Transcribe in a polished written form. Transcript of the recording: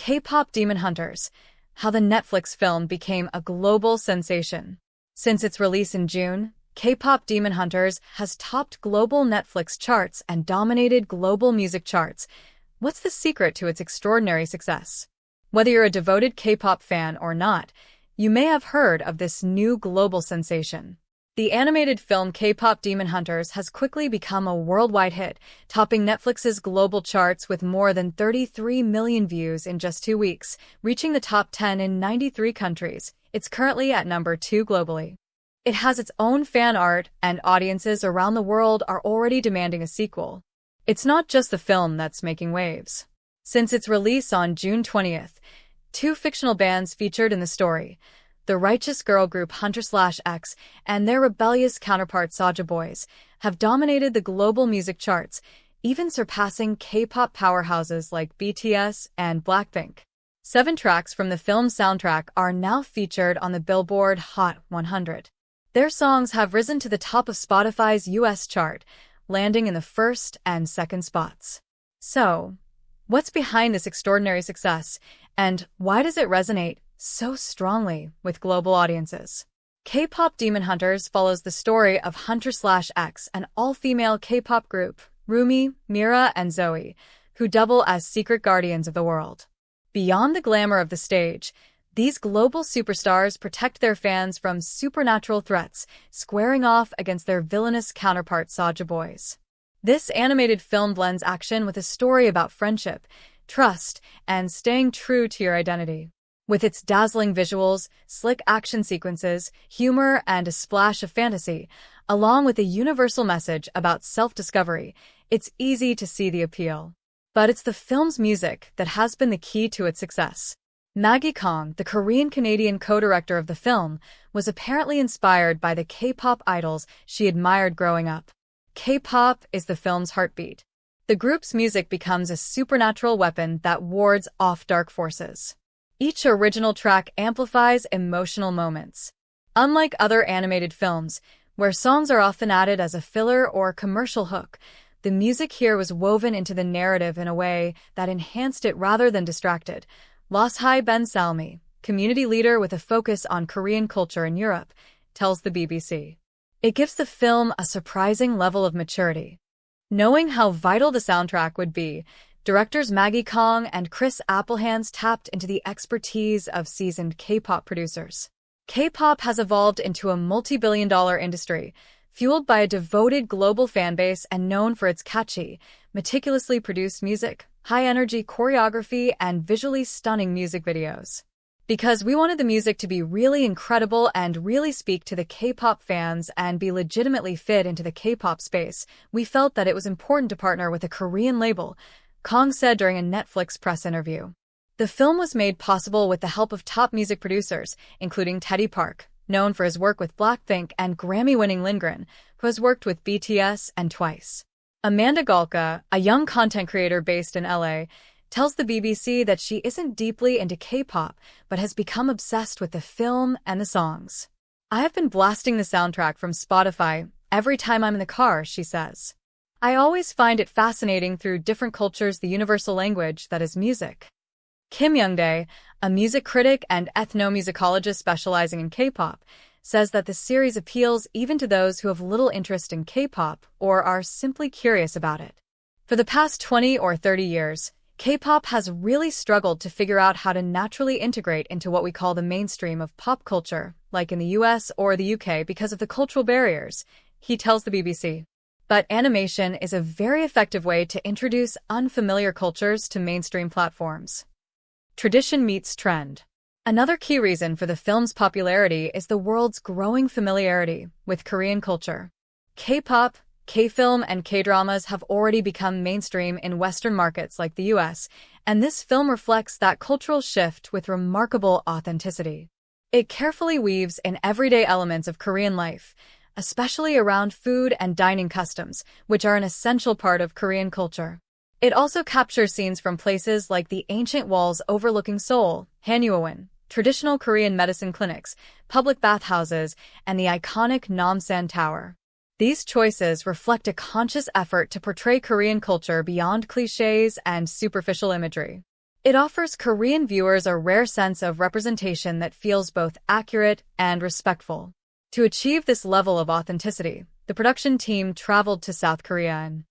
K-pop Demon Hunters, how the Netflix film became a global sensation. Since its release in June, K-pop Demon Hunters has topped global Netflix charts and dominated global music charts. What's the secret to its extraordinary success? Whether you're a devoted K-pop fan or not, you may have heard of this new global sensation. The animated film K-pop Demon Hunters has quickly become a worldwide hit, topping Netflix's global charts with more than 33 million views in just 2 weeks, reaching the top 10 in 93 countries. It's currently at number 2 globally. It has its own fan art, and audiences around the world are already demanding a sequel. It's not just the film that's making waves. Since its release on June 20th, 2 fictional bands featured in the story, the righteous girl group Hunter/X and their rebellious counterpart Soulja Boys, have dominated the global music charts, even surpassing K-pop powerhouses like BTS and Blackpink. 7 tracks from the film's soundtrack are now featured on the Billboard Hot 100. Their songs have risen to the top of Spotify's US chart, landing in the first and second spots. So, what's behind this extraordinary success, and why does it resonate so strongly with global audiences? K-pop Demon Hunters follows the story of Hunter/X, an all-female K-pop group, Rumi, Mira, and Zoe, who double as secret guardians of the world. Beyond the glamour of the stage, these global superstars protect their fans from supernatural threats, squaring off against their villainous counterpart Soulja Boys. This animated film blends action with a story about friendship, trust, and staying true to your identity. With its dazzling visuals, slick action sequences, humor, and a splash of fantasy, along with a universal message about self-discovery, it's easy to see the appeal. But it's the film's music that has been the key to its success. Maggie Kong, the Korean-Canadian co-director of the film, was apparently inspired by the K-pop idols she admired growing up. K-pop is the film's heartbeat. The group's music becomes a supernatural weapon that wards off dark forces. Each original track amplifies emotional moments. Unlike other animated films, where songs are often added as a filler or commercial hook, the music here was woven into the narrative in a way that enhanced it rather than distracted. Loshai Ben Salmi, community leader with a focus on Korean culture in Europe, tells the BBC. It gives the film a surprising level of maturity. Knowing how vital the soundtrack would be, directors Maggie Kong and Chris Applehands tapped into the expertise of seasoned K-pop producers. K-pop has evolved into a multi-billion-dollar industry, fueled by a devoted global fanbase and known for its catchy, meticulously produced music, high-energy choreography, and visually stunning music videos. Because we wanted the music to be really incredible and really speak to the K-pop fans and be legitimately fit into the K-pop space, we felt that it was important to partner with a Korean label, Kong said during a Netflix press interview. The film was made possible with the help of top music producers, including Teddy Park, known for his work with Blackpink, and Grammy-winning Lindgren, who has worked with BTS and Twice. Amanda Galka, a young content creator based in LA, tells the BBC that she isn't deeply into K-pop, but has become obsessed with the film and the songs. "I have been blasting the soundtrack from Spotify every time I'm in the car," she says. "I always find it fascinating through different cultures, the universal language that is music." Kim Youngdae, a music critic and ethnomusicologist specializing in K-pop, says that the series appeals even to those who have little interest in K-pop or are simply curious about it. For the past 20 or 30 years, K-pop has really struggled to figure out how to naturally integrate into what we call the mainstream of pop culture, like in the US or the UK, because of the cultural barriers, he tells the BBC. But animation is a very effective way to introduce unfamiliar cultures to mainstream platforms. Tradition meets trend. Another key reason for the film's popularity is the world's growing familiarity with Korean culture. K-pop, K-film, and K-dramas have already become mainstream in Western markets like the US, and this film reflects that cultural shift with remarkable authenticity. It carefully weaves in everyday elements of Korean life, especially around food and dining customs, which are an essential part of Korean culture. It also captures scenes from places like the ancient walls overlooking Seoul, Haneowan, traditional Korean medicine clinics, public bathhouses, and the iconic Namsan Tower. These choices reflect a conscious effort to portray Korean culture beyond cliches and superficial imagery. It offers Korean viewers a rare sense of representation that feels both accurate and respectful. To achieve this level of authenticity, the production team traveled to South Korea in